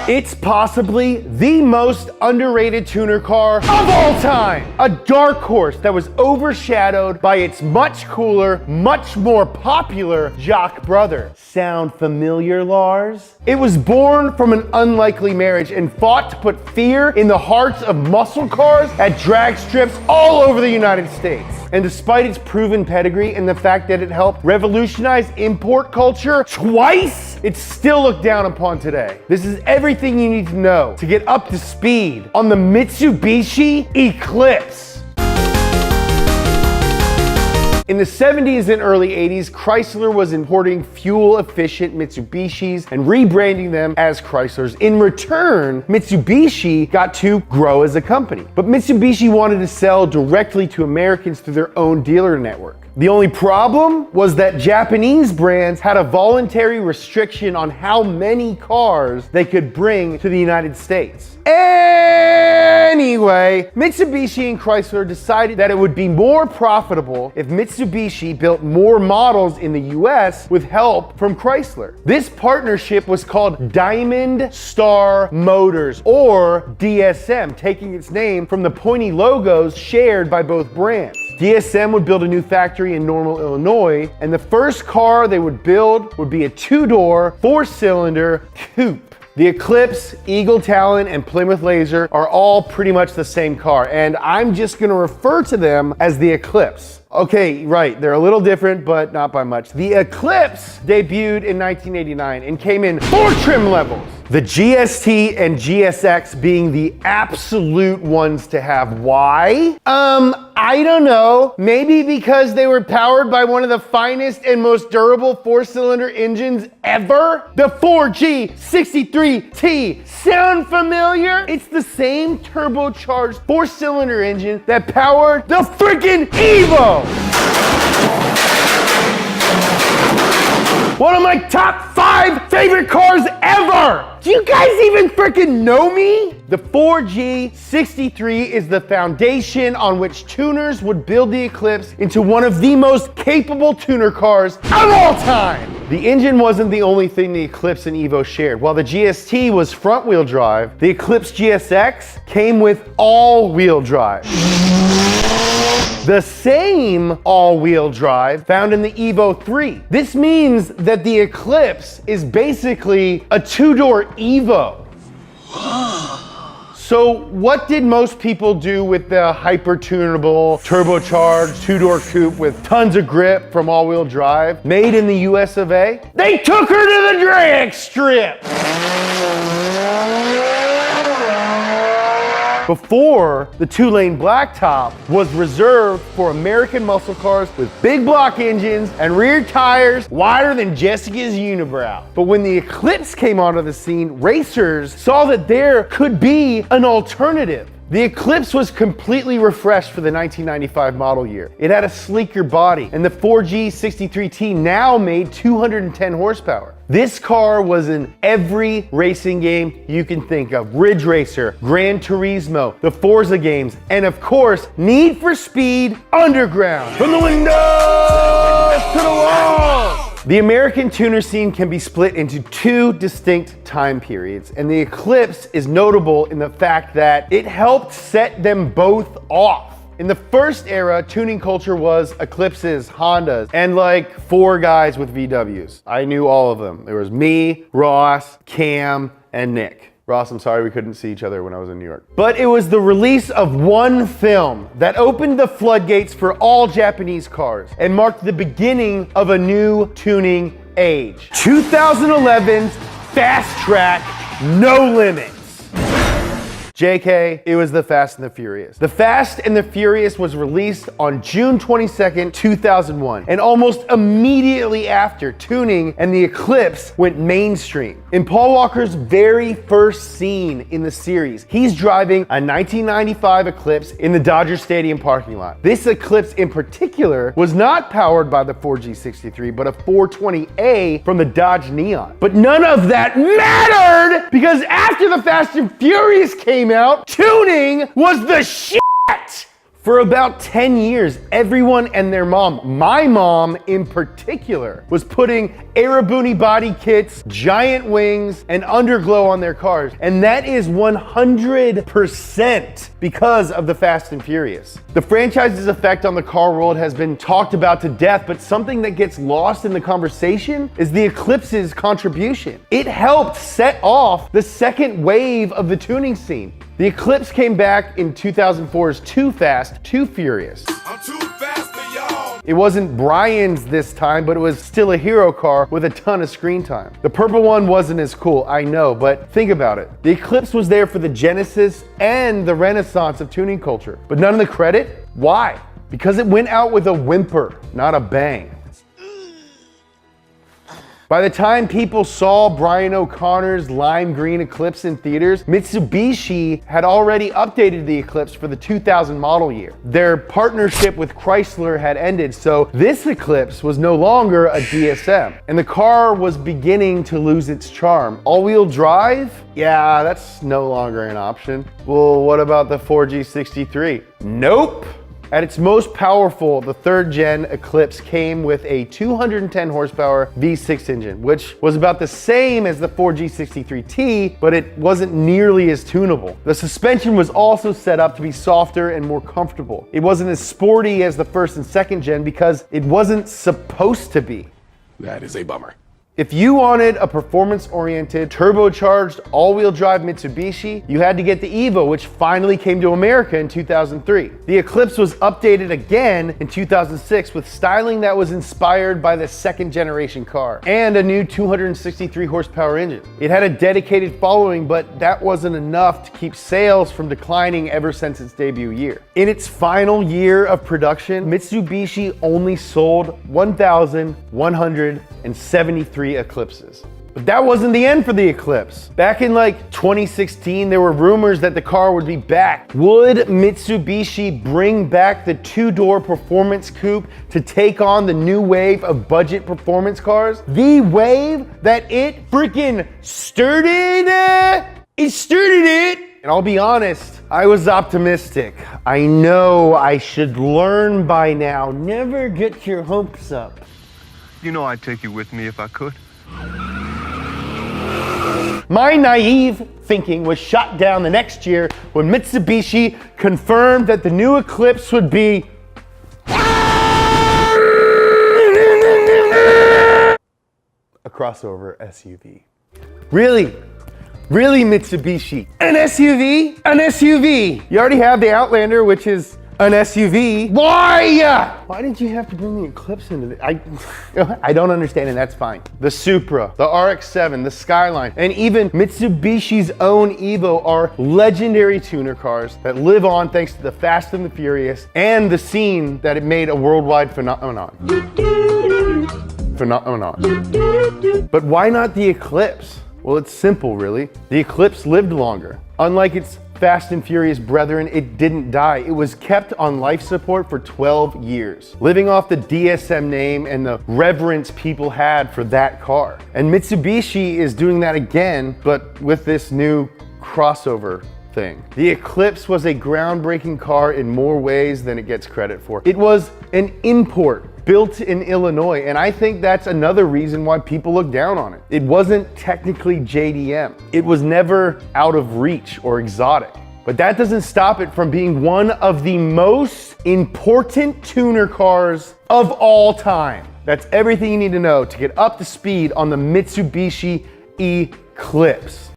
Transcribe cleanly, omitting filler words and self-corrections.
It's possibly the most underrated tuner car of all time. A dark horse that was overshadowed by its much cooler, much more popular jock brother. Sound familiar, Lars? It was born from an unlikely marriage and fought to put fear in the hearts of muscle cars at drag strips all over the United States. And despite its proven pedigree and the fact that it helped revolutionize import culture twice, it's still looked down upon today. This is everything you need to know to get up to speed on the Mitsubishi Eclipse. In the 70s and early 80s, Chrysler was importing fuel-efficient Mitsubishis and rebranding them as Chryslers. In return, Mitsubishi got to grow as a company. But Mitsubishi wanted to sell directly to Americans through their own dealer network. The only problem was that Japanese brands had a voluntary restriction on how many cars they could bring to the United States. Anyway, Mitsubishi and Chrysler decided that it would be more profitable if Mitsubishi built more models in the US with help from Chrysler. This partnership was called Diamond Star Motors, or DSM, taking its name from the pointy logos shared by both brands. DSM would build a new factory in Normal, Illinois, and the first car they would build would be a two-door, four-cylinder coupe. The Eclipse, Eagle Talon, and Plymouth Laser are all pretty much the same car, and I'm just gonna refer to them as the Eclipse. Okay, right, they're a little different, but not by much. The Eclipse debuted in 1989 and came in 4 trim levels. The GST and GSX being the absolute ones to have. Why? I don't know. Maybe because they were powered by one of the finest and most durable 4-cylinder engines ever? The 4G63T. Sound familiar? It's the same turbocharged 4-cylinder engine that powered the freaking Evo. One of my top 5 favorite cars ever! Do you guys even freaking know me? The 4G63 is the foundation on which tuners would build the Eclipse into one of the most capable tuner cars of all time. The engine wasn't the only thing the Eclipse and Evo shared. While the GST was front-wheel drive, the Eclipse GSX came with all-wheel drive. The same all-wheel drive found in the Evo 3. This means that the Eclipse is basically a 2-door Evo. So what did most people do with the hyper-tunable, turbocharged 2-door coupe with tons of grip from all-wheel drive, made in the US of A? They took her to the drag strip! Before, the 2-lane blacktop was reserved for American muscle cars with big block engines and rear tires wider than Jessica's unibrow. But when the Eclipse came onto the scene, racers saw that there could be an alternative. The Eclipse was completely refreshed for the 1995 model year. It had a sleeker body, and the 4G63T now made 210 horsepower. This car was in every racing game you can think of. Ridge Racer, Gran Turismo, the Forza games, and of course, Need for Speed Underground. From the windows to the walls! The American tuner scene can be split into 2 distinct time periods, and the Eclipse is notable in the fact that it helped set them both off. In the first era, tuning culture was Eclipses, Hondas, and like 4 guys with VWs. I knew all of them. There was me, Ross, Cam, and Nick. Ross, I'm sorry we couldn't see each other when I was in New York. But it was the release of one film that opened the floodgates for all Japanese cars and marked the beginning of a new tuning age. 2011's Fast Track No Limits. JK, it was The Fast and the Furious. The Fast and the Furious was released on June 22nd, 2001. And almost immediately after, tuning and the Eclipse went mainstream. In Paul Walker's very first scene in the series, he's driving a 1995 Eclipse in the Dodger Stadium parking lot. This Eclipse in particular was not powered by the 4G63, but a 420A from the Dodge Neon. But none of that mattered because after The Fast and Furious came out, tuning was the shit! For about 10 years, everyone and their mom, my mom in particular, was putting Arabuni body kits, giant wings, and underglow on their cars. And that is 100% because of the Fast and Furious. The franchise's effect on the car world has been talked about to death, but something that gets lost in the conversation is the Eclipse's contribution. It helped set off the second wave of the tuning scene. The Eclipse came back in 2004's Too Fast, Too Furious. I'm too fast for y'all. It wasn't Brian's this time, but it was still a hero car with a ton of screen time. The purple one wasn't as cool, I know, but think about it. The Eclipse was there for the genesis and the renaissance of tuning culture, but none of the credit? Why? Because it went out with a whimper, not a bang. By the time people saw Brian O'Connor's lime green Eclipse in theaters, Mitsubishi had already updated the Eclipse for the 2000 model year. Their partnership with Chrysler had ended, so this Eclipse was no longer a DSM, and the car was beginning to lose its charm. All-wheel drive? Yeah, that's no longer an option. Well, what about the 4G63? Nope. At its most powerful, the third gen Eclipse came with a 210 horsepower V6 engine, which was about the same as the 4G63T, but it wasn't nearly as tunable. The suspension was also set up to be softer and more comfortable. It wasn't as sporty as the first and second gen because it wasn't supposed to be. That is a bummer. If you wanted a performance-oriented, turbocharged, all-wheel drive Mitsubishi, you had to get the Evo, which finally came to America in 2003. The Eclipse was updated again in 2006 with styling that was inspired by the second generation car and a new 263 horsepower engine. It had a dedicated following, but that wasn't enough to keep sales from declining ever since its debut year. In its final year of production, Mitsubishi only sold 1,173 Eclipses. But that wasn't the end for the Eclipse. Back in 2016, there were rumors that the car would be back. Would Mitsubishi bring back the two-door performance coupe to take on the new wave of budget performance cars? The wave that it freaking started? It started it! And I'll be honest, I was optimistic. I know I should learn by now. Never get your hopes up. You know I'd take you with me if I could. My naive thinking was shot down the next year when Mitsubishi confirmed that the new Eclipse would be a crossover SUV. Really? Really, Mitsubishi? An SUV? An SUV! You already have the Outlander, which is an SUV. Why? Why did you have to bring the Eclipse into it? I don't understand, and that's fine. The Supra, the RX-7, the Skyline, and even Mitsubishi's own Evo are legendary tuner cars that live on thanks to the Fast and the Furious and the scene that it made a worldwide phenomenon. But why not the Eclipse? Well, it's simple, really. The Eclipse lived longer. Unlike its Fast and Furious brethren, it didn't die. It was kept on life support for 12 years, living off the DSM name and the reverence people had for that car. And Mitsubishi is doing that again, but with this new crossover thing. The Eclipse was a groundbreaking car in more ways than it gets credit for. It was an import built in Illinois, and I think that's another reason why people look down on it. It wasn't technically JDM. It was never out of reach or exotic. But that doesn't stop it from being one of the most important tuner cars of all time. That's everything you need to know to get up to speed on the Mitsubishi Eclipse.